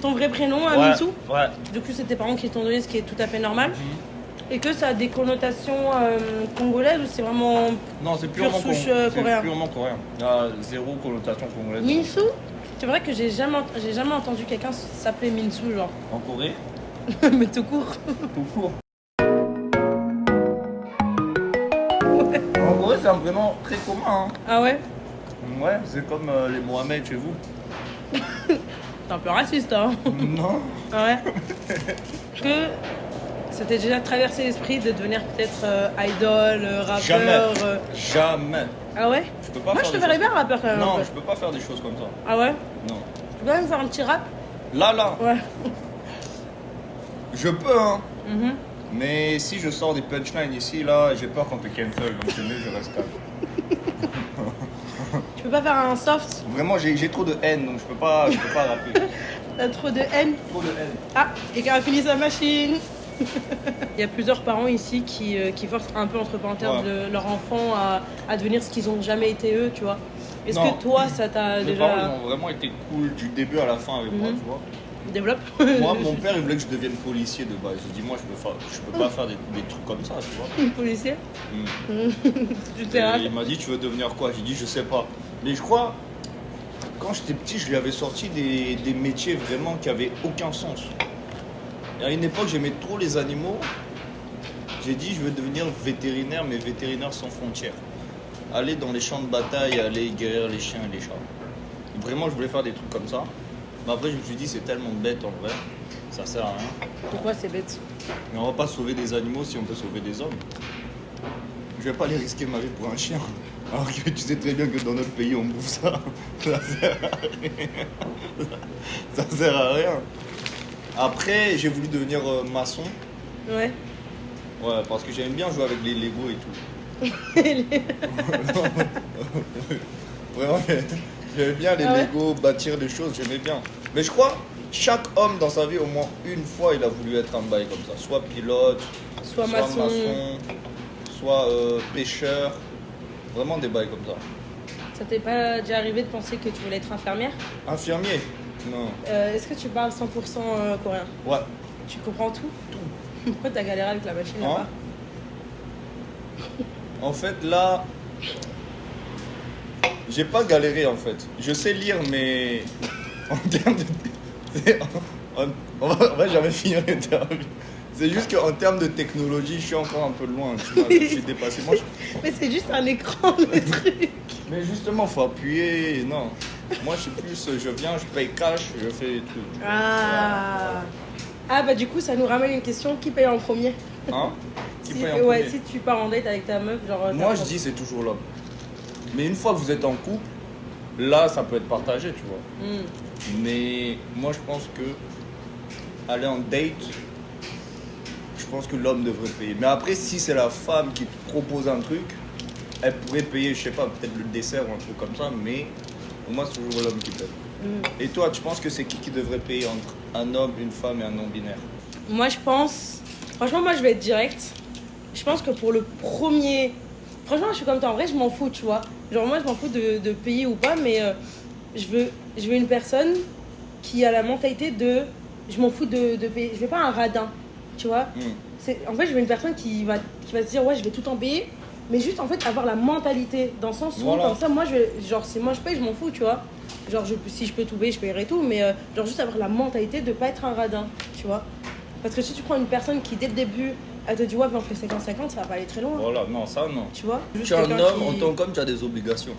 ton vrai prénom, Ouais, Minsu. ouais. Du coup, c'est tes parents qui t'ont donné, ce qui est tout à fait normal. Et que ça a des connotations congolaises ou c'est vraiment Non, c'est pure purement souche c'est coréen? purement coréen. Il y a zéro connotation congolaise. Minsu? C'est vrai que j'ai jamais entendu quelqu'un s'appeler Minsu, genre. En Corée, Mais tout court. tout court. En Corée, c'est un prénom très commun. Hein. Ah ouais? Ouais, c'est comme les Mohamed chez vous. T'es un peu raciste, hein? Non. Ah ouais? Est-ce que ça t'est déjà traversé l'esprit de devenir peut-être idol, rappeur? Jamais. Jamais. Ah ouais? Je peux pas Moi, faire je te des verrais choses- bien rappeur quand même. un Non, peu. je peux pas faire des choses comme ça. Ah ouais? Non. Tu peux quand même faire un petit rap? Là, Ouais. je peux, hein. Mhm. Mais si je sors des punchlines ici, là, j'ai peur qu'on te cancel. Donc c'est mieux que je reste calme. Tu peux pas faire un soft? Vraiment, j'ai trop de haine, donc je peux pas rapper. T'as trop de haine? Trop de haine. Ah, quelqu'un a fini sa machine. Il y a plusieurs parents ici qui forcent un peu entre parenthèses leur enfant à devenir ce qu'ils ont jamais été eux, tu vois. Est-ce Non. que toi, ça t'a Mes parents, déjà ils ont vraiment été cool du début à la fin avec moi, Mhm. tu vois. développé? Moi, mon père, il voulait que je devienne policier de base. J'ai dit, moi, je peux pas faire des trucs comme ça, tu vois. Policier? Mm. Tu Et t'es raté. il m'a dit, tu veux devenir quoi? J'ai dit, je sais pas. Mais je crois, quand j'étais petit, je lui avais sorti des métiers vraiment qui avaient aucun sens. Et à une époque, j'aimais trop les animaux. J'ai dit, je veux devenir vétérinaire, mais vétérinaire sans frontières. Aller dans les champs de bataille, aller guérir les chiens et les chats. Vraiment, je voulais faire des trucs comme ça. Mais après, je me suis dit, c'est tellement bête en vrai. Ça sert à rien. Pourquoi c'est bête? Mais on va pas sauver des animaux si on peut sauver des hommes. Je vais pas aller risquer ma vie pour un chien. Alors que tu sais très bien que dans notre pays, on bouffe ça. Ça sert à rien. Ça sert à rien. Après, j'ai voulu devenir maçon. Ouais. Ouais, parce que j'aime bien jouer avec les Lego et tout. Vraiment, j'aimais bien les Ah ouais? Lego, bâtir des choses, j'aimais bien. Mais je crois, chaque homme dans sa vie, au moins une fois, il a voulu être un bail comme ça. Soit pilote, Soit maçon. soit pêcheur. Vraiment des bails comme ça. Ça t'est pas déjà arrivé de penser que tu voulais être infirmière? Infirmier? Non. Est-ce que tu parles 100% coréen? Ouais. Tu comprends tout? Tout. Pourquoi t'as galéré avec la machine Hein? là-bas? En fait, là, j'ai pas galéré en fait. Je sais lire, mais en termes de. On va jamais finir l'interview. C'est juste qu'en termes de technologie, je suis encore un peu loin. Tu vois, je suis dépassé. Moi, Mais c'est juste un écran, le truc. Mais justement, faut appuyer. Non. Moi, je suis plus. Je viens, je paye cash, je fais des trucs. Ah. Ah bah du coup ça nous ramène une question, qui paye en premier? Hein? Qui Si, paye en ouais, premier? si tu pars en date avec ta meuf, genre... Moi, je dis c'est toujours l'homme. Mais une fois que vous êtes en couple, là, ça peut être partagé, tu vois. Hmm. Mais moi, je pense que aller en date, je pense que l'homme devrait payer. Mais après, si c'est la femme qui te propose un truc, elle pourrait payer, je sais pas, peut-être le dessert ou un truc comme ça, mais pour moi, c'est toujours l'homme qui paye. Et toi, tu penses que c'est qui devrait payer entre un homme, une femme et un non-binaire? Moi je pense... Franchement moi je vais être direct. Je pense que pour le premier... Franchement je suis comme toi, en vrai je m'en fous, tu vois. Genre moi je m'en fous de payer ou pas, mais je veux une personne qui a la mentalité de... Je m'en fous de payer. Je veux pas un radin, tu vois. En fait je veux une personne qui va se dire ouais je vais tout en payer. Mais juste en fait avoir la mentalité dans le sens où Voilà. comme ça moi genre si moi je paye je m'en fous, tu vois. Genre si je peux tout payer je payerai tout, mais genre juste avoir la mentalité de pas être un radin, tu vois. Parce que si tu prends une personne qui dès le début elle te dit ouais mais on fait 50-50, ça va pas aller très loin, Voilà, non, ça non. tu vois. Tu Juste es un quelqu'un homme, qui- en tant qu'homme, tu as des obligations.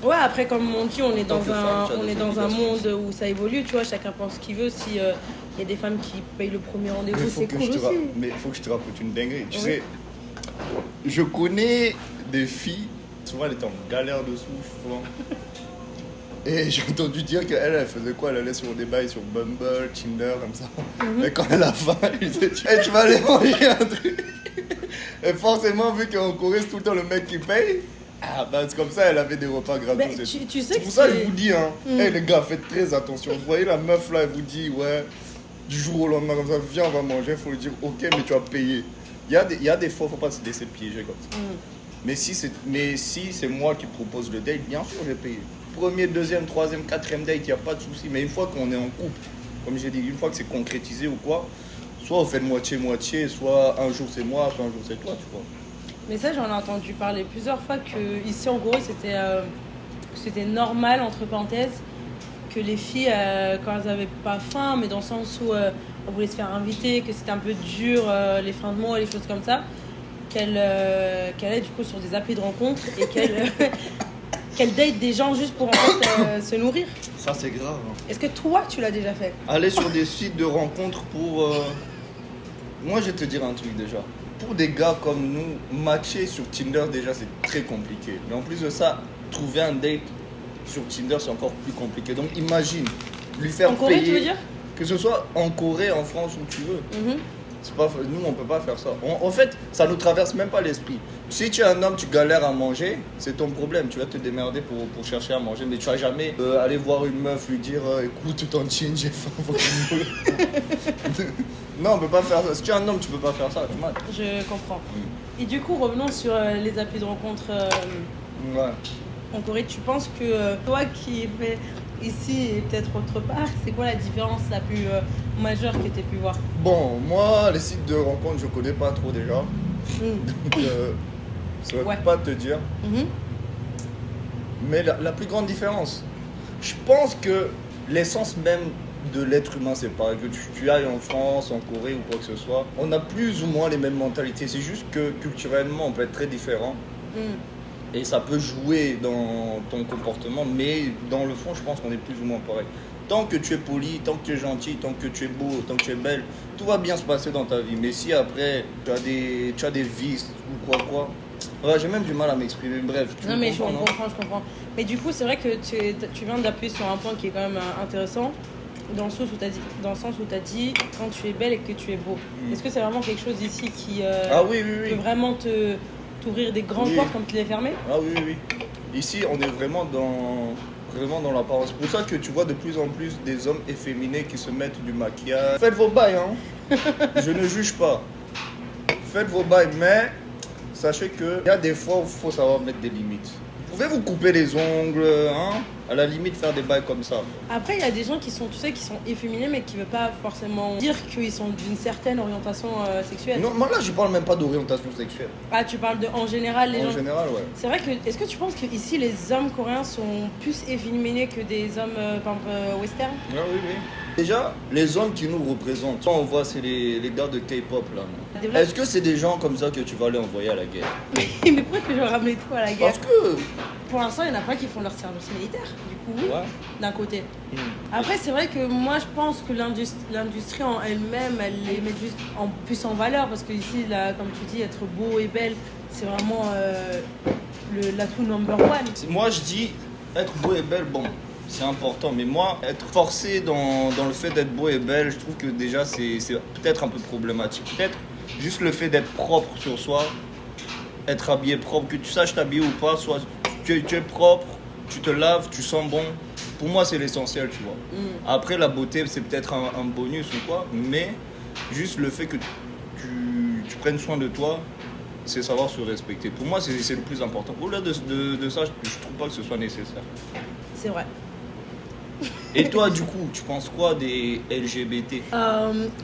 Ouais après comme on dit on est tant dans que femme, tu as des un monde obligations. où ça évolue, tu vois, chacun pense ce qu'il veut. Si il y a des femmes qui payent le premier Mais rendez-vous, c'est cool aussi. Mais il faut que je te raconte une dinguerie. Tu Oui. sais, je connais des filles, souvent elles étaient en galère dessous, souvent. Et j'ai entendu dire qu'elle faisait quoi? Elle allait sur des bails sur Bumble, Tinder, comme ça. Mhm. Et quand elle a faim, elle disait hey, tu vas aller manger un truc. Et forcément, vu qu'en Corée, c'est tout le temps le mec qui paye, ah bah c'est comme ça, elle avait des repas Mais gratos. et tout. tu sais C'est que pour ça que je vous dis, hein, Mm. hey, les gars, faites très attention. Vous voyez la meuf là, elle vous dit, ouais, du jour au lendemain, comme ça, viens, on va manger. Il faut lui dire, ok, mais tu vas payer. Il y a des fois, faut pas se laisser piéger comme ça. Mm. Mais si c'est moi qui propose le date, bien sûr, j'ai payé. Premier, deuxième, troisième, quatrième date, il n'y a pas de souci. Mais une fois qu'on est en couple, Comme j'ai dit, une fois que c'est concrétisé ou quoi, soit on fait moitié-moitié, soit un jour c'est moi, soit un jour c'est toi, tu vois. Mais ça, j'en ai entendu parler plusieurs fois que ici en Corée, c'était normal, entre parenthèses, que les filles, quand elles n'avaient pas faim, mais dans le sens où elles voulaient se faire inviter, que c'était un peu dur, les fins de mois, les choses comme ça, qu'elles aillent du coup sur des applis de rencontres et qu'elles datent des gens juste pour en fait se nourrir. Ça c'est grave. Hein. Est-ce que toi, tu l'as déjà fait? Aller sur des sites de rencontres pour... Moi je vais te dire un truc déjà. Pour des gars comme nous, matcher sur Tinder déjà c'est très compliqué. Mais en plus de ça, trouver un date sur Tinder c'est encore plus compliqué. Donc imagine, lui faire En Corée, payer... tu veux dire? Que ce soit en Corée, en France, où tu veux. Mhm. C'est pas, nous, on peut pas faire ça. En fait, ça nous traverse même pas l'esprit. Si tu es un homme, tu galères à manger, c'est ton problème. Tu vas te démerder pour chercher à manger. Mais tu vas jamais aller voir une meuf, lui dire écoute, tantine, j'ai faim, faut que tu me- Non, on peut pas faire ça. Si tu es un homme, tu peux pas faire ça. Tu m'as. Je comprends. Et du coup, revenons sur les applis de rencontres Ouais. en Corée. Tu penses que toi qui es fait ici et peut-être autre part, c'est quoi la différence la plus majeure que tu as pu voir? Bon, moi, les sites de rencontres, je connais pas trop déjà. Donc, ça va Ouais. pas te dire. Mhm. Mais la plus grande différence, je pense que l'essence même de l'être humain, c'est pareil. Que tu ailles en France, en Corée ou quoi que ce soit, on a plus ou moins les mêmes mentalités. C'est juste que culturellement, on peut être très différent. Mm. Et ça peut jouer dans ton comportement, mais dans le fond, je pense qu'on est plus ou moins pareil. Tant que tu es poli, tant que tu es gentil, tant que tu es beau, tant que tu es belle, tout va bien se passer dans ta vie. Mais si après, tu as des vices ou quoi, ouais, j'ai même du mal à m'exprimer. Bref, tu Non, me mais je comprends, non? comprends. Mais du coup, c'est vrai que tu viens d'appuyer sur un point qui est quand même intéressant, dans le sens où tu as dit quand tu es belle et que tu es beau. Mm. Est-ce que c'est vraiment quelque chose ici qui Ah oui, oui, peut oui. vraiment t'ouvrir des grandes Oui. portes comme tu les fermées? Ah oui, oui, oui. Ici, on est vraiment dans l'apparence. C'est pour ça que tu vois de plus en plus des hommes efféminés qui se mettent du maquillage. Faites vos bails, hein. Je ne juge pas. Faites vos bails, mais sachez qu'il y a des fois où il faut savoir mettre des limites. Vous pouvez vous couper les ongles, hein. À la limite, faire des bails comme ça. Après, il y a des gens qui sont, tu sais, qui sont efféminés, mais qui ne veulent pas forcément dire qu'ils sont d'une certaine orientation sexuelle. Non, moi là, je parle même pas d'orientation sexuelle. Ah, tu parles de en général, les En gens. général, ouais. C'est vrai que, est-ce que tu penses qu'ici, les hommes coréens sont plus efféminés que des hommes, par exemple, western? Ah oui, oui. Déjà, les hommes qui nous représentent, on voit, c'est les gars de K-pop là. Est-ce que c'est des gens comme ça que tu vas aller envoyer à la guerre? Mais pourquoi que je ramener tout à la guerre? Parce que. Pour l'instant, il y en a pas qui font leur service militaire, du coup, oui, Ouais. d'un côté. Hmm. Après, c'est vrai que moi, je pense que l'industrie en elle-même, elle les met juste plus en valeur, parce que ici, là, comme tu dis, être beau et belle, c'est vraiment l'atout number one. Moi, je dis être beau et belle, bon, c'est important. Mais moi, être forcé dans le fait d'être beau et belle, je trouve que déjà, c'est peut-être un peu problématique. Peut-être juste le fait d'être propre sur soi, être habillé propre, que tu saches t'habiller ou pas, soit tu es propre, tu te laves, tu sens bon. Pour moi, c'est l'essentiel, tu vois. Après, la beauté, c'est peut-être un bonus ou quoi, mais juste le fait que tu prennes soin de toi, c'est savoir se respecter. Pour moi, c'est le plus important. Au-delà de ça, je trouve pas que ce soit nécessaire. C'est vrai. Et toi, du coup, tu penses quoi des LGBT?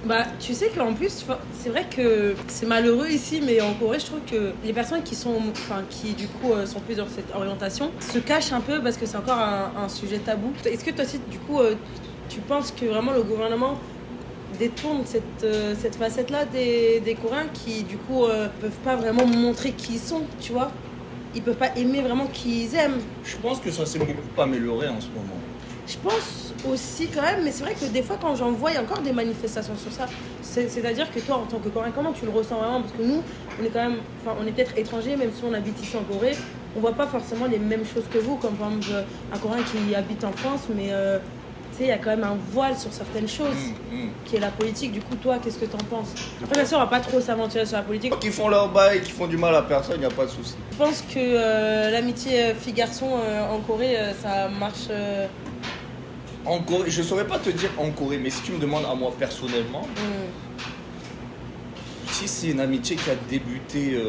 Bah, tu sais qu'en plus, c'est vrai que c'est malheureux ici, mais en Corée, je trouve que les personnes qui du coup sont plus dans cette orientation se cachent un peu parce que c'est encore un sujet tabou. Est-ce que toi aussi, du coup, tu penses que vraiment le gouvernement détourne cette facette-là des Coréens qui, du coup, peuvent pas vraiment montrer qui ils sont, tu vois? Ils peuvent pas aimer vraiment qui ils aiment. Je pense que ça s'est beaucoup amélioré en ce moment. Je pense aussi quand même, mais c'est vrai que des fois quand j'en vois, il y a encore des manifestations sur ça. C'est-à-dire que toi, en tant que Coréen, comment tu le ressens vraiment? Parce que nous, on est quand même, on est peut-être étrangers, même si on habite ici en Corée, on voit pas forcément les mêmes choses que vous, comme par exemple un Coréen qui habite en France, mais tu sais, il y a quand même un voile sur certaines choses, qui est la politique. Du coup, toi, qu'est-ce que t'en penses? Après, bien sûr, on va pas trop s'aventurer sur la politique. Qui font leur bail, qui font du mal à personne, il n'y a pas de souci. Je pense que l'amitié fille-garçon en Corée, ça marche... En Corée, je saurais pas te dire en Corée, mais si tu me demandes à moi personnellement, si c'est une amitié qui a débuté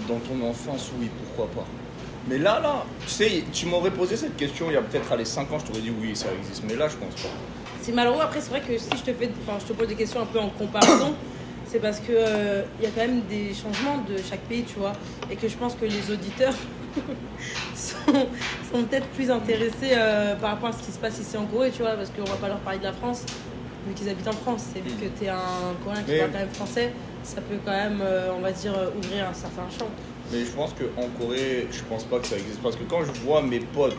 dans ton enfance, oui, pourquoi pas. Mais là, tu sais, tu m'aurais posé cette question il y a peut-être 5 ans, je t'aurais dit oui, ça existe. Mais là, je pense pas. c'est malheureux. Après, c'est vrai que si je te pose des questions un peu en comparaison, c'est parce que il y a quand même des changements de chaque pays, tu vois. Et que je pense que les auditeurs sont peut-être plus intéressés par rapport à ce qui se passe ici en Corée, tu vois. Parce qu'on va pas leur parler de la France, vu qu'ils habitent en France. Et vu que t'es un Coréen qui parle quand même français, ça peut quand même, on va dire, ouvrir un certain champ. Mais je pense qu'en Corée, je pense pas que ça existe. Parce que quand je vois mes potes,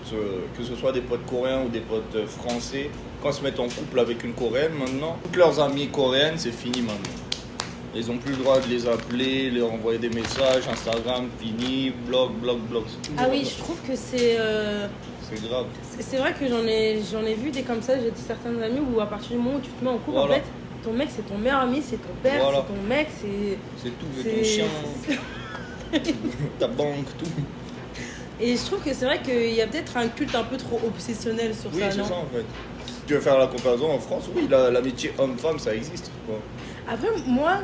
que ce soit des potes coréens ou des potes français, quand ils se mettent en couple avec une coréenne maintenant, toutes leurs amies coréennes, c'est fini maintenant. Ils n'ont plus le droit de les appeler, leur envoyer des messages, Instagram, fini, blog. Ah oui, je trouve que c'est... C'est grave. C'est vrai que j'en ai vu des comme ça, j'ai dit certains amis où à partir du moment où tu te mets en couple, Voilà. en fait, ton mec c'est ton meilleur ami, c'est ton père, Voilà. c'est ton mec, C'est tout, c'est ton chien, ta banque, tout. Et je trouve que c'est vrai qu'il y a peut-être un culte un peu trop obsessionnel sur Oui, ça, c'est non? ça en fait. Tu veux faire la comparaison en France, oui, l'amitié homme-femme, ça existe. Quoi. Après, moi,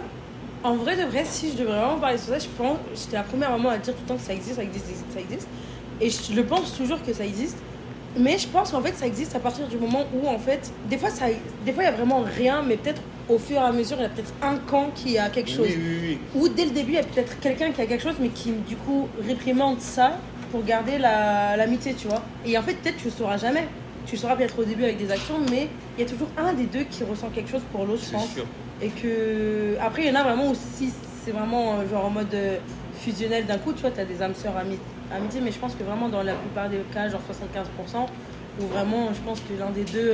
en vrai de vrai, si je devrais vraiment parler sur ça, je pense, j'étais la première maman à dire tout le temps que ça existe. Et je le pense toujours que ça existe. Mais je pense qu'en fait, ça existe à partir du moment où, en fait, des fois, il y a vraiment rien, mais peut-être au fur et à mesure, il y a peut-être un camp qui a quelque chose. Oui. Ou dès le début, il y a peut-être quelqu'un qui a quelque chose, mais qui, du coup, réprimande ça pour garder l'amitié, tu vois. Et en fait, peut-être tu le sauras jamais. Tu le sauras peut-être au début avec des actions, mais il y a toujours un des deux qui ressent quelque chose pour l'autre, je pense. C'est sûr. Et que, après, il y en a vraiment aussi, c'est vraiment genre en mode fusionnel d'un coup, tu vois, tu as des âmes sœurs amitié, mais je pense que vraiment dans la plupart des cas, genre 75%, où vraiment, je pense que l'un des deux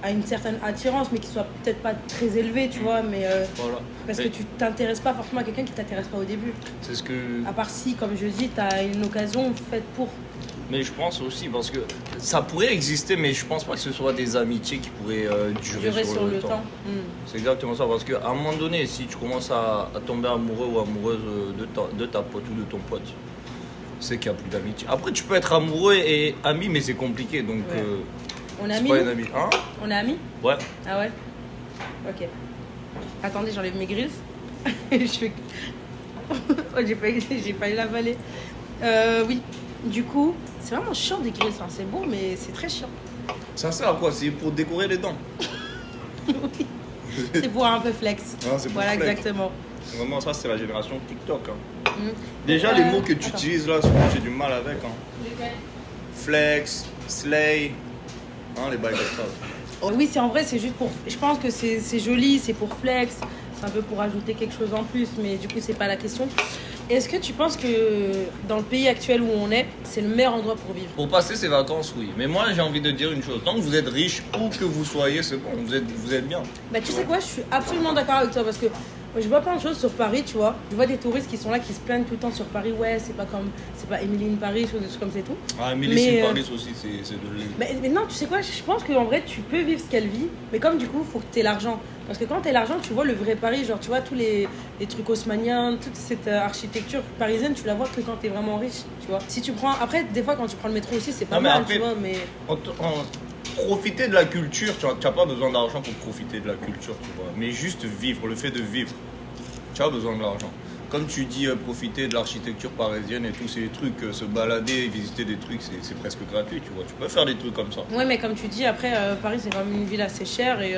a une certaine attirance, mais qui soit peut-être pas très élevée, tu vois, mais Voilà. parce que tu t'intéresses pas forcément à quelqu'un qui t'intéresse pas au début. C'est ce que. À part si, comme je dis, tu as une occasion faite pour. Mais je pense aussi, parce que ça pourrait exister, mais je pense pas que ce soit des amitiés qui pourraient durer sur le temps. C'est exactement ça, parce qu'à un moment donné, si tu commences à tomber amoureux ou amoureuse de ta pote ou de ton pote, c'est qu'il n'y a plus d'amitié. Après, tu peux être amoureux et ami, mais c'est compliqué, donc Ouais. On est c'est amis pas nous une amie. Hein? On est amis? Ouais. Ah ouais? Ok. Attendez, j'enlève mes grilles. Je fais... oh, j'ai failli l'avaler. Oui. Du coup, c'est vraiment chiant des grilles, hein. C'est beau, mais c'est très chiant. Ça sert à quoi? C'est pour décorer les dents. Oui. C'est pour un peu flex. Ah, c'est pour Voilà, flex. exactement. Vraiment, ça, c'est la génération TikTok. Hein. Mm. Déjà, les mots que tu Attends. utilises là, souvent, j'ai du mal avec. Hein. Flex, slay, hein, les bails comme ça. Oh, oui, c'est en vrai, c'est juste pour. Je pense que c'est joli, c'est pour flex, c'est un peu pour ajouter quelque chose en plus, mais du coup, c'est pas la question. Est-ce que tu penses que dans le pays actuel où on est, c'est le meilleur endroit pour vivre? Pour passer ses vacances, oui. Mais moi, j'ai envie de dire une chose. Tant que vous êtes riche, où que vous soyez, c'est bon. Vous êtes bien. Bah, tu sais quoi, je suis absolument d'accord avec toi parce que je vois plein de choses sur Paris, tu vois. Je vois des touristes qui sont là, qui se plaignent tout le temps sur Paris. Ouais, c'est pas Emily in Paris ou des trucs comme c'est tout. Ah, Mais, Emily Paris aussi, c'est de l'île. Mais non, tu sais quoi, je pense qu'en vrai, tu peux vivre ce qu'elle vit, mais comme du coup, faut que t'aies l'argent. Parce que quand t'as l'argent, tu vois le vrai Paris, genre tu vois tous les trucs haussmanniens, toute cette architecture parisienne, tu la vois que quand t'es vraiment riche, tu vois. Si tu prends, après, des fois quand tu prends le métro aussi, c'est pas Non, mais mal, après- tu vois, mais Profiter de la culture, tu n'as pas besoin d'argent pour profiter de la culture, tu vois. Mais juste vivre, le fait de vivre, tu as besoin de l'argent. Comme tu dis, profiter de l'architecture parisienne et tous ces trucs, se balader, visiter des trucs, c'est presque gratuit, tu vois. Tu peux faire des trucs comme ça. ouais, mais comme tu dis, après, Paris c'est quand même une ville assez chère et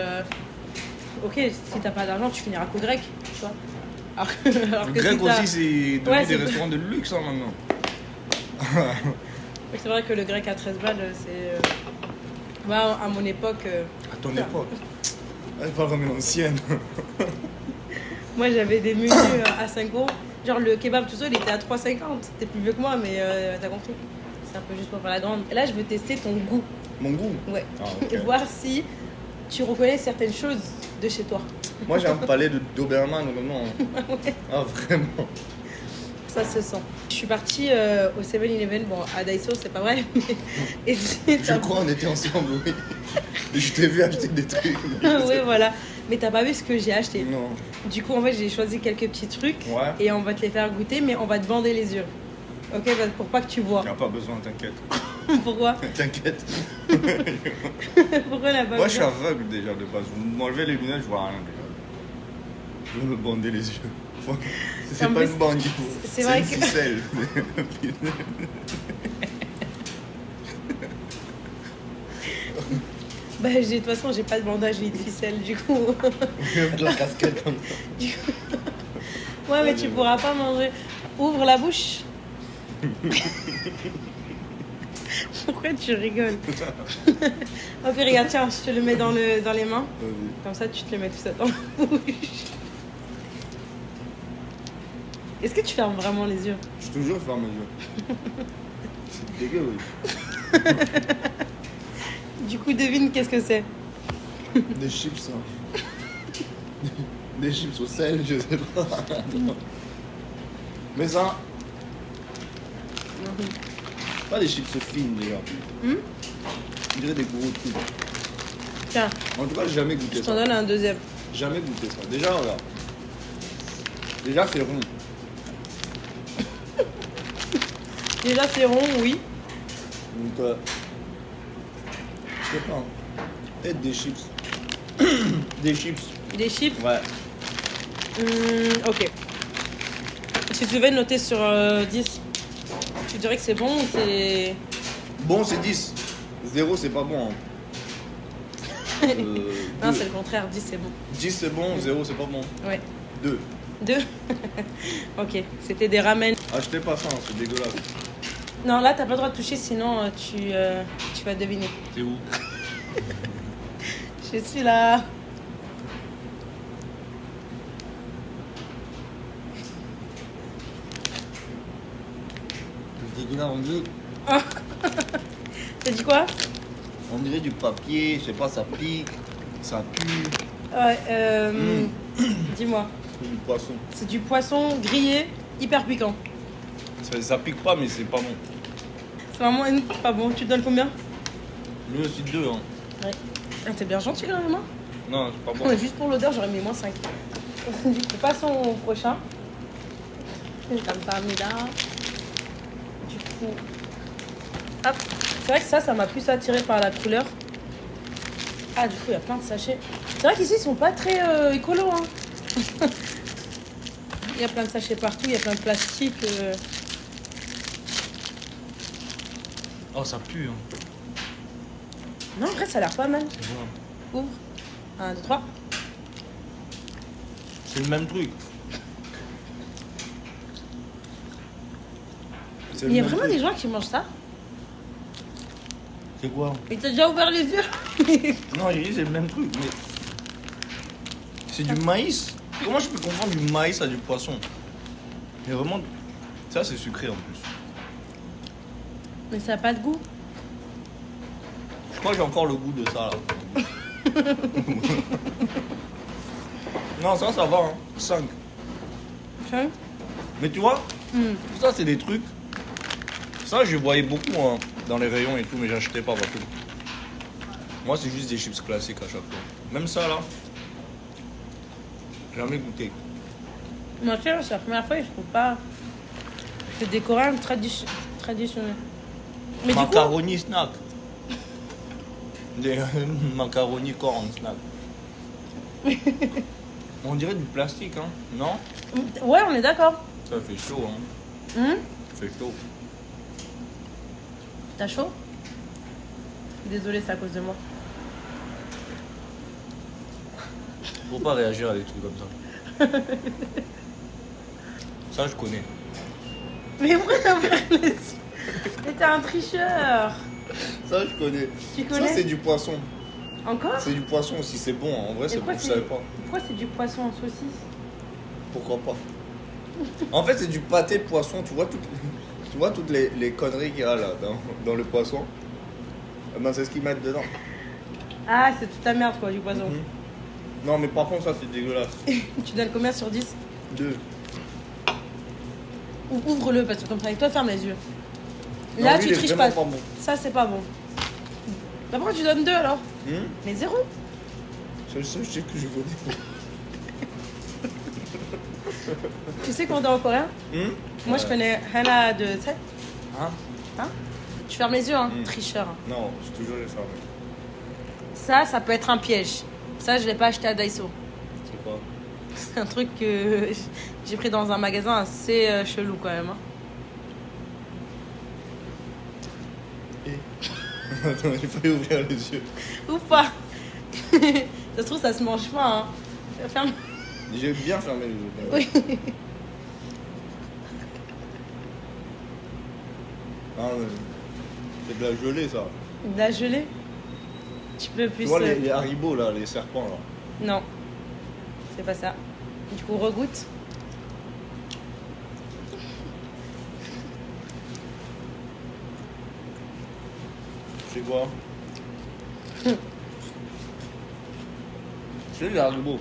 ok, si t'as pas d'argent, tu finiras qu'au grec, tu vois. Alors Le que grec si t'as- aussi, c'est devenu Ouais, des c'est- restaurants de luxe hein, maintenant. C'est vrai que le grec à 13 balles, c'est. Moi, à mon époque, À ton époque. Elle parle comme une ancienne. moi j'avais des menus à 5 euros. Genre le kebab tout seul, il était à 3,50. T'es plus vieux que moi, mais t'as compris. C'est un peu juste pour faire la grande. Et là, je veux tester ton goût. Mon goût. Ouais. Ah, ok. Et voir si tu reconnais certaines choses de chez toi. Moi, j'ai un palais d'Obermann, vraiment. Ouais. Ah, vraiment. Ça se sent. Je suis partie au 7-Eleven, bon, à Daiso, c'est pas vrai. Mais... Et Je crois on était ensemble, oui. Et je t'ai vu acheter des trucs. oui, voilà. Mais t'as pas vu ce que j'ai acheté. Non. Du coup, en fait, j'ai choisi quelques petits trucs Ouais. et on va te les faire goûter, mais on va te bander les yeux. Ok, bah, pour pas que tu vois. T'as pas besoin, t'inquiète. Pourquoi? T'inquiète. Pourquoi on n'a pas Moi, je suis besoin aveugle déjà de base. Vous m'enlevez les lunettes, je vois rien déjà. Je veux me bander les yeux. C'est En pas plus, une bande, du coup. c'est vrai une que- ficelle. Bah, de toute façon, j'ai pas de bandage ni de ficelle, du coup. Avec la casquette comme ça. Ouais, mais tu pourras pas manger. Ouvre la bouche. Pourquoi tu rigoles? Ok, regarde, tiens, je te le mets dans les mains. Vas-y. Comme ça, tu te le mets tout ça dans la bouche. Est-ce que tu fermes vraiment les yeux? Je te jure, ferme les yeux. C'est dégueu, oui. Du coup, devine qu'est-ce que c'est? Des chips, hein. Des chips au sel, je sais pas. Mais ça, pas des chips fines déjà. On dirait des gros trucs. Tiens, En tout cas, j'ai jamais goûté je t'en ça. donne un deuxième. Jamais goûté ça. Déjà, regarde. Déjà, c'est rond. Déjà, c'est rond, oui. Donc, je sais pas. Hein. Peut-être des chips. Des chips. Des chips. Ouais. Ok. Si tu devais noter sur 10, tu dirais que c'est bon ou c'est... Bon, c'est 10. 0, c'est pas bon. Hein. Non, Deux. c'est le contraire. 10, c'est bon. 10, c'est bon. 0, c'est pas bon. Ouais. 2. 2. Ok. C'était des ramen. Achetez pas ça, hein, c'est dégueulasse. Non, là, t'as pas le droit de toucher, sinon tu vas deviner. C'est où? Je suis là. C'est dégueulasse, T'as dit quoi? on dirait du papier, je sais pas, ça pique, ça pue. Ouais, dis-moi. C'est du poisson. C'est du poisson grillé, hyper piquant. Ça pique pas, mais c'est pas bon. C'est vraiment pas bon. Tu te donnes combien? Lui aussi 2, hein. Ouais. Ah, t'es bien gentil quand même, hein? Non, c'est pas bon. Ouais, juste pour l'odeur, j'aurais mis moins 5. Du coup, passons au prochain. Comme ça, mis là. Du coup, hop. C'est vrai que ça m'a plus attiré par la couleur. Ah, du coup, il y a plein de sachets. C'est vrai qu'ici, ils sont pas très écolos, hein. Il y a plein de sachets partout, il y a plein de plastique. Oh, ça pue, hein. Non, en vrai, ça a l'air pas mal. C'est bon. Ouvre. 1, 2, 3. C'est le même truc. C'est le Il y a même vraiment truc. des gens qui mangent ça. C'est quoi? Il t'a déjà ouvert les yeux. Non, j'ai dit c'est le même truc, mais. C'est du maïs. Comment je peux confondre du maïs à du poisson? Il y a vraiment. Ça, c'est sucré en plus. Mais ça a pas de goût. Je crois que j'ai encore le goût de ça là. Non, ça va, hein. 5. Tiens. Mais tu vois, Hmm. ça, c'est des trucs. Ça, je voyais beaucoup hein, dans les rayons et tout, mais j'achetais pas partout. Moi, c'est juste des chips classiques à chaque fois. Même ça là, jamais goûté. Moi, tiens, c'est la première fois et je trouve pas. C'est des Coréens traditionnels. Mais Macaroni snack. Des macaroni corn snack. On dirait du plastique, hein? Non? du coup. Ouais, on est d'accord. Ça fait chaud, hein? Hmm. Ça fait chaud. T'as chaud? Désolée, c'est à cause de moi. Faut pas réagir à des trucs comme ça. Ça, je connais. Mais pourquoi t'as ouvert les yeux? Mais t'es un tricheur. Ça, je connais. Tu connais? Ça, c'est du poisson. Encore? C'est du poisson aussi, c'est bon. En vrai, Et c'est bon, pourquoi je savais pas. Pourquoi c'est du poisson en saucisse? Pourquoi pas? En fait, c'est du pâté de poisson. Tu vois toutes les conneries qu'il y a là dans le poisson. Eh ben, c'est ce qu'ils mettent dedans. Ah, c'est toute ta merde quoi, du poisson. Mhm. Non, mais par contre, ça, c'est dégueulasse. Tu donnes combien sur 10? 2. Ou ouvre-le parce que comme ça avec toi, ferme les yeux. Non, Là, lui, tu il est triches vraiment pas. pas bon. Ça, c'est pas bon. Bah, pourquoi tu donnes 2 alors? Mais 0. C'est le seul chèque que je connais. Tu sais qu'on dit en coréen? Moi, je connais Hana de 7. Hein? Hein? Tu fermes les yeux, hein? Mm. Tricheur. Non, j'ai toujours les fermé. Ça peut être un piège. Ça, je l'ai pas acheté à Daiso. C'est quoi? C'est un truc que j'ai pris dans un magasin assez chelou quand même. Hein. Attends, j'ai failli ouvrir les yeux. Ou pas. Ça se trouve, ça se mange pas. Hein. Ferme. J'ai bien fermé les yeux. Oui. Ah, c'est de la gelée, ça. De la gelée. Tu peux plus. Tu vois les haribots, là, les serpents, là. Non. C'est pas ça. Du coup, regoute. C'est quoi? C'est des haribots.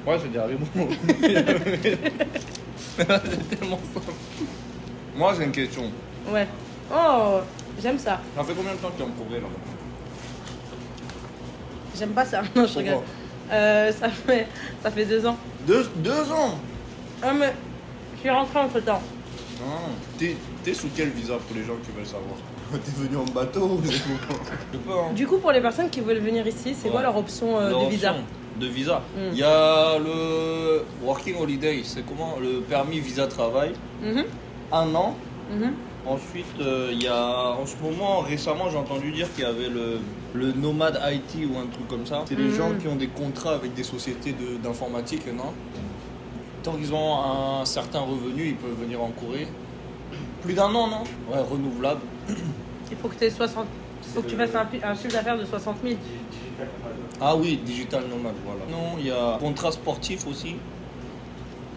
Ouais, c'est des haribots. C'est tellement simple. Moi, j'ai une question. Ouais. Oh, j'aime ça. Ça fait combien de temps que tu es en Corée, là? J'aime pas ça. Non, je Pourquoi? regarde. Ça fait 2 ans. Deux ans? Ah, mais je suis rentrée entre temps. Ah, t'es sous quel visa pour les gens qui veulent savoir? T'es venu en bateau ou c'est comment? Je peux, hein. Du coup, pour les personnes qui veulent venir ici, c'est quoi Ouais. leur option Leur de visa? option de visa. Mm. Il y a le Working Holiday, c'est comment? Le permis visa travail. Mhm, 1 an. mhm. Ensuite, il y a en ce moment, récemment, j'ai entendu dire qu'il y avait le Nomad IT ou un truc comme ça. C'est les Mhm. gens qui ont des contrats avec des sociétés d'informatique, non? Tant qu'ils ont un certain revenu, ils peuvent venir en Corée. Plus d'1 an, non? Ouais, renouvelable. Il faut que, faut que tu fasses un chiffre d'affaires de 60 000. Ah oui, digital nomade, voilà. Non, il y a contrat sportif aussi.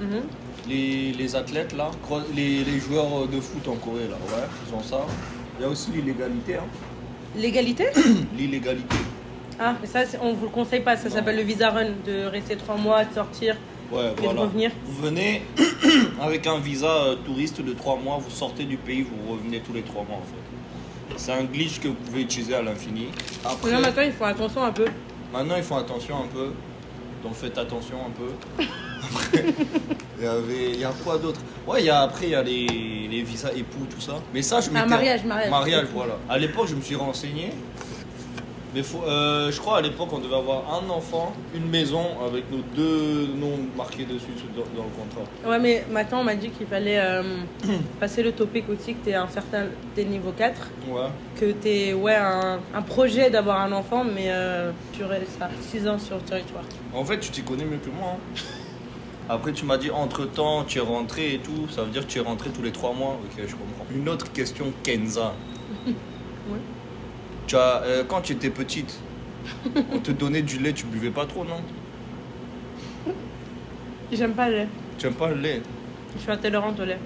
Mhm. Les athlètes là, les joueurs de foot en Corée là, ouais, ils ont ça. Il y a aussi l'illégalité, hein. L'égalité? L'illégalité. Ah, mais ça, on vous le conseille pas. Ça Non. s'appelle le visa run, de rester 3 mois, de sortir Ouais, et de voilà. revenir. Vous venez avec un visa touriste de 3 mois, vous sortez du pays, vous revenez tous les 3 mois en fait. C'est un glitch que vous pouvez utiliser à l'infini. Après, Là, maintenant, il faut attention un peu. maintenant, ils font attention un peu. Donc faites attention un peu. Après, il y a quoi d'autre? Ouais, après, il y a les visas époux, tout ça. Mais ça, je m'étais... mariage. Mariage, voilà. À l'époque, je me suis renseigné. Mais je crois à l'époque, on devait avoir un enfant, une maison avec nos 2 noms marqués dessus dans le contrat. Ouais, mais maintenant, on m'a dit qu'il fallait passer le topic aussi, que t'es niveau 4. Ouais. Que t'es un projet d'avoir un enfant, mais tu restes 6 ans sur le territoire. En fait, tu t'y connais mieux que moi. Hein. Après, tu m'as dit entre-temps, tu es rentré et tout. Ça veut dire que tu es rentré tous les 3 mois. Ok, je comprends. Une autre question, Kenza. Ouais. Tu as, quand tu étais petite, on te donnait du lait, tu buvais pas trop, non? J'aime pas le lait. Tu aimes pas le lait? Je suis intolérante au lait.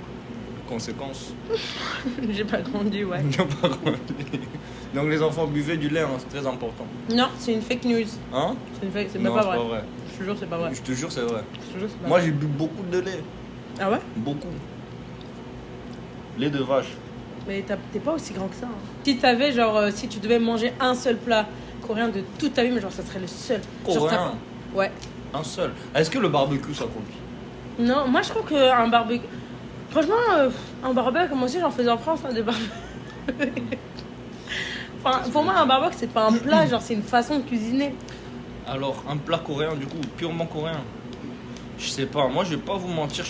Conséquence. J'ai pas grandi, ouais. Tu aimes pas le lait. Donc les enfants buvaient du lait, hein, c'est très important. Non, c'est une fake news. Hein? C'est Non, même pas c'est vrai. pas vrai. Je te jure, c'est pas vrai. Je te jure, c'est vrai. Je te jure, c'est pas Moi, vrai. j'ai bu beaucoup de lait. Ah ouais? Beaucoup. Lait de vache. Mais t'es pas aussi grand que ça. Hein. Si t'avais, genre, si tu devais manger un seul plat coréen de toute ta vie, mais genre, ça serait le seul. Genre, Coréen. Ouais. Un seul. Est-ce que le barbecue, ça compte? Non, moi, je trouve qu'un barbecue. Franchement, un barbecue, moi aussi, j'en faisais en France, hein, des barbecues. Enfin, pour moi, un barbecue, c'est pas un plat, genre, c'est une façon de cuisiner. Alors, un plat coréen, du coup, purement coréen. Je sais pas, moi je vais pas vous mentir,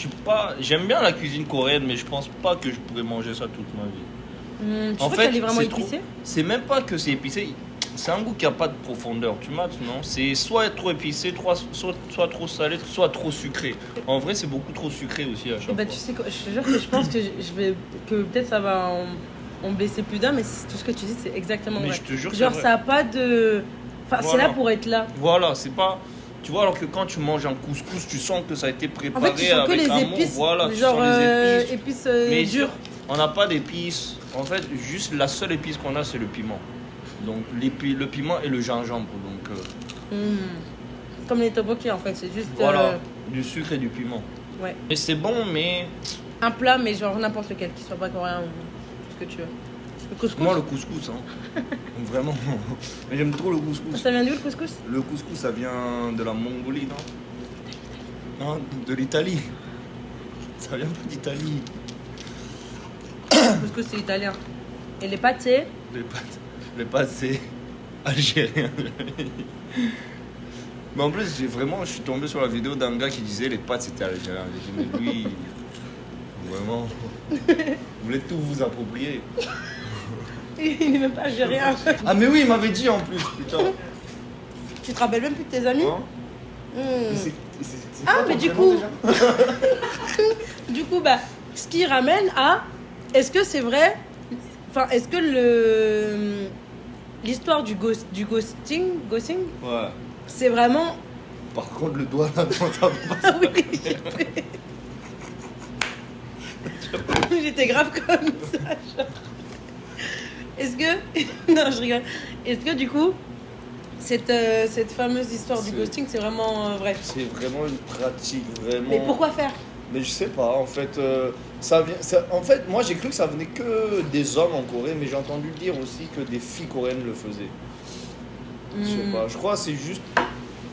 j'aime bien la cuisine coréenne, mais je pense pas que je pourrais manger ça toute ma vie. Tu trouves qu'elle est vraiment épicée? C'est même pas que c'est épicé, c'est un goût qui a pas de profondeur, tu mates, non? C'est soit trop épicé, soit trop salé, soit trop sucré. En vrai, c'est beaucoup trop sucré aussi à chaque Bah, fois. tu sais quoi, je te jure que je pense que que peut-être ça va en blesser plus d'un, mais tout ce que tu dis, c'est exactement Mais vrai. je te jure, c'est Genre, vrai. ça a pas de. Enfin, c'est Voilà. là pour être là. Voilà, c'est pas. Tu vois, alors que quand tu manges un couscous, tu sens que ça a été En préparé fait, tu sens que avec les amour. épices. Voilà, tu genre, sens les épices. épices Mais dures. on n'a pas d'épices. En fait, juste la seule épice qu'on a, c'est le piment. Donc le piment et le gingembre. Donc Comme les tteokbokki, en fait, c'est juste. voilà, du sucre et du piment. Ouais. Et c'est bon, mais Un plat, mais genre n'importe lequel, qui soit pas coréen ou tout ce que tu veux. Le couscous. moi le couscous, hein. Vraiment. Mais j'aime trop le couscous. Ça vient d'où le couscous? Le couscous, ça vient de la Mongolie, non? Non, de l'Italie. Ça vient pas d'Italie. Le couscous, c'est italien. Et les pâtes, c'est. Les pâtes, c'est algérien. Mais en plus, je suis tombé sur la vidéo d'un gars qui disait les pâtes c'était algérien. J'ai dit, mais lui, vraiment, vous voulez tout vous approprier. Il n'est même pas algérien. Ah, mais oui, il m'avait dit en plus, putain. Tu te rappelles même plus de tes amis? Hein Hmm. Mais c'est Ah, quoi mais ton du prénom, coup- déjà Du coup, bah, ce qui ramène à est-ce que c'est vrai? Enfin, est-ce que l'histoire du ghosting, Ouais. c'est vraiment. Par contre, le doigt là dans ta bouche. Oui, j'étais grave comme ça. Genre. Est-ce que. Non, je rigole. Est-ce que du coup, cette fameuse histoire du C'est- ghosting, c'est vraiment vrai? C'est vraiment une pratique, vraiment. Mais pourquoi faire? Mais je sais pas, en fait, en fait, moi j'ai cru que ça venait que des hommes en Corée, mais j'ai entendu dire aussi que des filles coréennes le faisaient. Je sais pas, je crois que c'est juste,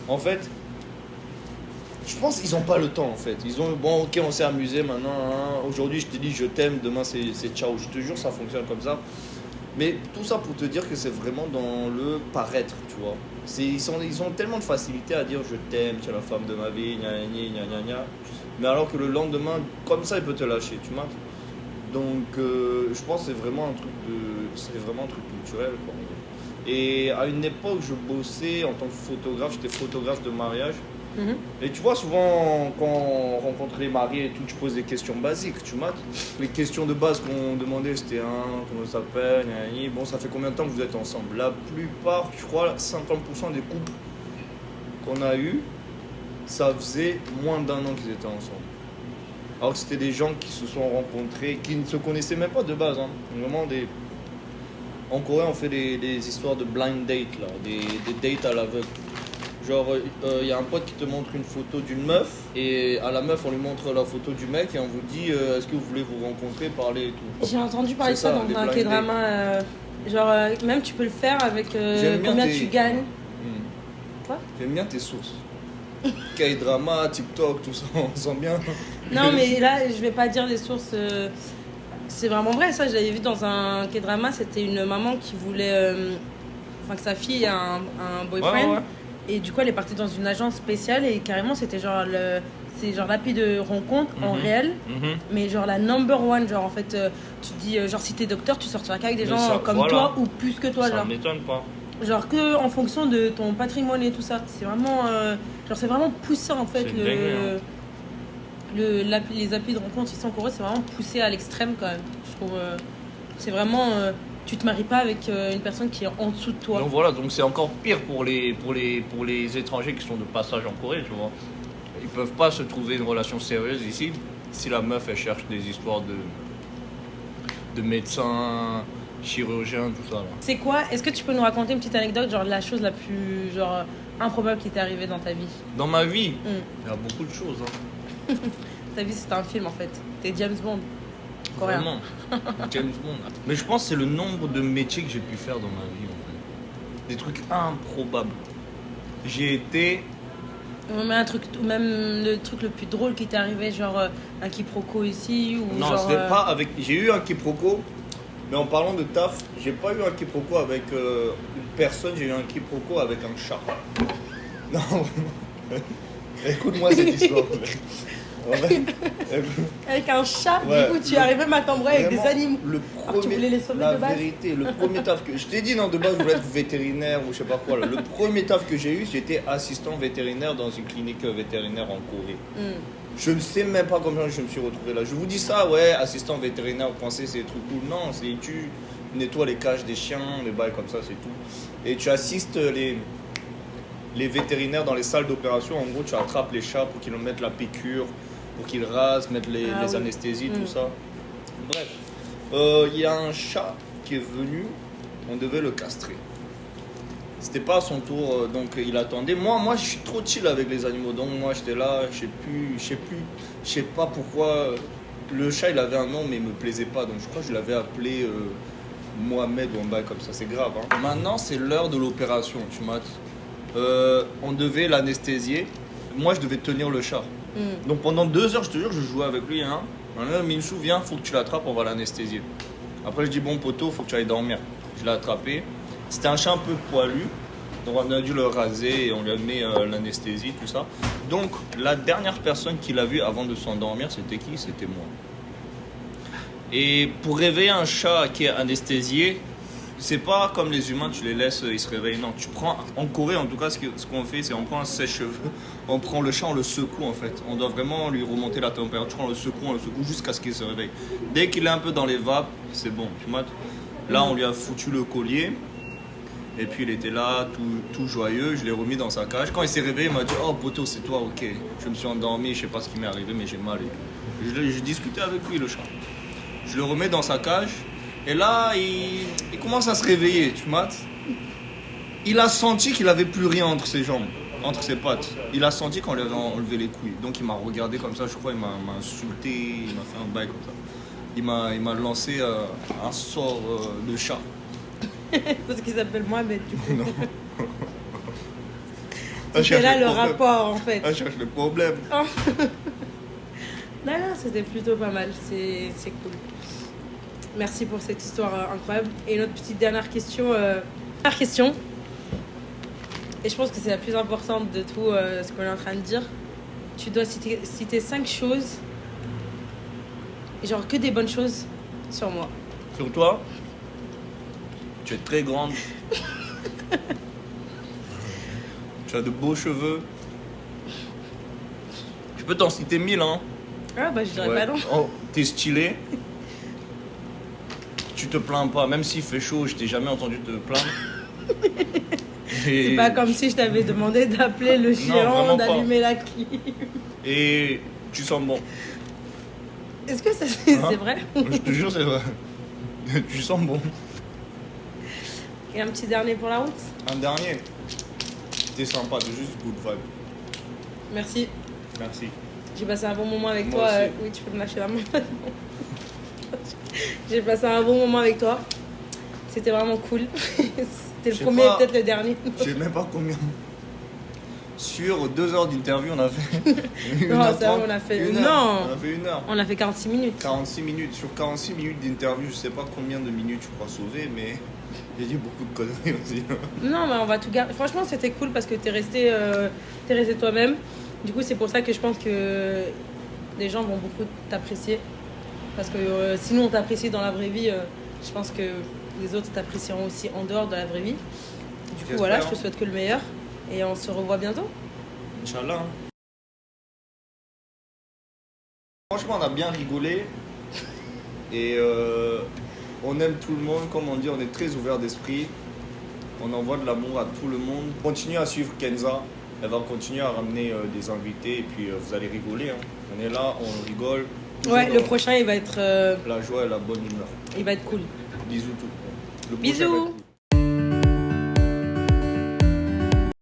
en fait, je pense qu'ils ont pas le temps en fait. Ils ont, bon ok on s'est amusé maintenant, hein. Aujourd'hui je te dis je t'aime, demain c'est ciao, je te jure ça fonctionne comme ça. Mais tout ça pour te dire que c'est vraiment dans le paraître, tu vois. Ils ont tellement de facilité à dire je t'aime, tu es la femme de ma vie, gna gna gna gna gna. Mais alors que le lendemain, comme ça, il peut te lâcher, tu vois. Donc je pense que c'est vraiment un truc culturel, quoi. Et à une époque, je bossais en tant que photographe, j'étais photographe de mariage. Mhm. Et tu vois, souvent, quand on rencontre les mariés et tout, tu poses des questions basiques, tu vois. Les questions de base qu'on demandait, c'était comment ça s'appelle, bon, ça fait combien de temps que vous êtes ensemble? La plupart, je crois, 50% des couples qu'on a eu, ça faisait moins d'1 an qu'ils étaient ensemble. Alors que c'était des gens qui se sont rencontrés, qui ne se connaissaient même pas de base, hein. Vraiment des... En Corée, on fait des histoires de blind date, là, des dates à l'aveugle. Genre, y a un pote qui te montre une photo d'une meuf, et à la meuf, on lui montre la photo du mec, et on vous dit est-ce que vous voulez vous rencontrer, parler et tout. J'ai entendu parler de C'est ça ça, dans les un blind K-drama. Même tu peux le faire avec J'aime bien combien tes- tu gagnes. Quoi? J'aime bien tes sources. K-drama, TikTok, tout ça, on sent bien. Non, mais là, je vais pas dire les sources. C'est vraiment vrai, ça. Je l'avais vu dans un K-drama. C'était une maman qui voulait. Enfin, que sa fille ait un boyfriend. Ouais. Et du coup, elle est partie dans une agence spéciale. Et carrément, c'était genre. C'est genre l'appli de rencontre en réel. Mais genre la number one. Genre, en fait, tu dis, genre, si t'es docteur, tu sortiras qu'avec des Mais gens ça, comme voilà. toi ou plus que toi. Ça Genre. m'étonne pas. Genre que en fonction de ton patrimoine et tout ça. C'est vraiment genre c'est vraiment poussé en fait C'est une dinguerie, les applis de rencontre ici en Corée, c'est vraiment poussé à l'extrême quand même. Je trouve c'est vraiment tu te maries pas avec une personne qui est en dessous de toi. Donc voilà, donc c'est encore pire pour les étrangers qui sont de passage en Corée, tu vois. Ils peuvent pas se trouver une relation sérieuse ici si la meuf elle cherche des histoires de médecins, chirurgiens, tout ça là. C'est quoi? Est-ce que tu peux nous raconter une petite anecdote, genre la chose la plus genre improbable qui t'est arrivée dans ta vie? Dans ma vie, Mm. il y a beaucoup de choses. Hein. Ta vie c'est un film en fait. T'es James Bond coréen. Vraiment. James Bond. Mais je pense que c'est le nombre de métiers que j'ai pu faire dans ma vie en fait. Des trucs improbables. J'ai été... Même le truc le plus drôle qui t'est arrivé, genre un quiproquo ici ou Non, genre c'était pas avec... J'ai eu un quiproquo, mais en parlant de taf, j'ai pas eu un quiproquo avec une personne, j'ai eu un quiproquo avec un chat. Non, vraiment. Écoute-moi cette histoire. En vrai, avec un chat, Ouais, du coup tu le- arrives même à t'embrouiller avec des vraiment, animaux. Le Alors, tu voulais les sauver la de base? vérité, le premier taf que... Je t'ai dit, non, de base, je voulais être vétérinaire ou je sais pas quoi. Là. Le premier taf que j'ai eu, j'étais assistant vétérinaire dans une clinique vétérinaire en Corée. Hmm. Je ne sais même pas comment je me suis retrouvé là. Je vous dis ça, ouais, assistant vétérinaire, vous pensez c'est des trucs cool. Non, c'est tu nettoies les cages des chiens, les bails comme ça, c'est tout. Et tu assistes les vétérinaires dans les salles d'opération. En gros, tu attrapes les chats pour qu'ils leur mettent la piqûre, pour qu'ils rasent, mettre les Ah oui. anesthésies, tout Mm. ça. Bref, il y a un chat qui est venu, on devait le castrer. C'était pas à son tour, donc il attendait. Moi, je suis trop chill avec les animaux, donc moi j'étais là, je sais pas pourquoi. Le chat il avait un nom, mais il me plaisait pas, donc je crois que je l'avais appelé Mohamed ou un bail comme ça, c'est grave. Hein. Maintenant, c'est l'heure de l'opération, tu m'as. On devait l'anesthésier. Moi, je devais tenir le chat. Hmm. Donc pendant 2 heures, je te jure, je jouais avec lui. Hein. Maintenant, Minchou, viens, faut que tu l'attrapes, on va l'anesthésier. Après, je dis, bon poteau, faut que tu ailles dormir. Je l'ai attrapé. C'était un chat un peu poilu. Donc on a dû le raser et on lui a mis l'anesthésie, tout ça. Donc la dernière personne qui l'a vu avant de s'endormir, c'était qui? C'était moi. Et pour réveiller un chat qui est anesthésié, c'est pas comme les humains, tu les laisses, ils se réveillent. Non, tu prends, en Corée en tout cas, ce qu'on fait, c'est on prend un sèche-cheveux, on prend le chat, on le secoue en fait. On doit vraiment lui remonter la température, on le secoue jusqu'à ce qu'il se réveille. Dès qu'il est un peu dans les vapes, c'est bon, tu vois. Là, on lui a foutu le collier. Et puis il était là, tout joyeux, je l'ai remis dans sa cage. Quand il s'est réveillé, il m'a dit « Oh poteau, c'est toi, ok. » Je me suis endormi, je sais pas ce qui m'est arrivé, mais j'ai mal et tout. J'ai discuté avec lui, le chat. Je le remets dans sa cage, et là, il commence à se réveiller, tu mates. Il a senti qu'il avait plus rien entre ses jambes, entre ses pattes. Il a senti qu'on lui avait enlevé les couilles. Donc il m'a regardé comme ça, je crois, il m'a insulté, il m'a fait un bail comme ça. Il m'a lancé un sort de chat. Parce qu'il s'appelle Mohamed, du coup. Non. C'est là le rapport, en fait. Ah, cherche le problème. Oh. Non, c'était plutôt pas mal. C'est cool. Merci pour cette histoire incroyable. Et notre petite dernière question. Et je pense que c'est la plus importante de tout ce qu'on est en train de dire. Tu dois citer 5 choses. Genre que des bonnes choses sur moi. Sur toi, tu es très grande. Tu as de beaux cheveux. Je peux t'en citer 1000, hein. Ah bah je dirais pas non. Oh, t'es stylé. Tu te plains pas, même s'il fait chaud, je t'ai jamais entendu te plaindre. C'est pas comme si je t'avais demandé d'appeler le géant, d'allumer la clim. Et tu sens bon. Est-ce que ça c'est vrai? Je te jure, c'est vrai. Tu sens bon. Et un petit dernier pour la route? Un dernier. T'es sympa, t'es juste good vibe. Merci. Merci. J'ai passé un bon moment avec Moi toi. aussi. Oui, tu peux me lâcher la main. J'ai passé un bon moment avec toi. C'était vraiment cool. C'était le premier et peut-être le dernier. Je sais même pas combien. Sur 2 heures d'interview, on a fait. Non, ça va, on a fait. Une heure. Non, On a fait 1 heure. on a fait 46 minutes. 46 minutes. Sur 46 minutes d'interview, je sais pas combien de minutes tu crois sauver, mais j'ai dit beaucoup de conneries aussi. Non, mais on va tout garder. Franchement, c'était cool parce que t'es resté toi-même. Du coup, c'est pour ça que je pense que les gens vont beaucoup t'apprécier. Parce que sinon, on t'apprécie dans la vraie vie. Je pense que les autres t'apprécieront aussi en dehors de la vraie vie. Du coup, voilà, je te souhaite que le meilleur. Et on se revoit bientôt. Inch'Allah. Franchement, on a bien rigolé. Et on aime tout le monde. Comme on dit, on est très ouvert d'esprit. On envoie de l'amour à tout le monde. Continuez à suivre Kenza. Elle va continuer à ramener des invités. Et puis, vous allez rigoler. Hein. On est là, on rigole. Ouais, le prochain, il va être... La joie et la bonne humeur. il va être cool. Bisous tout le monde. Bisous.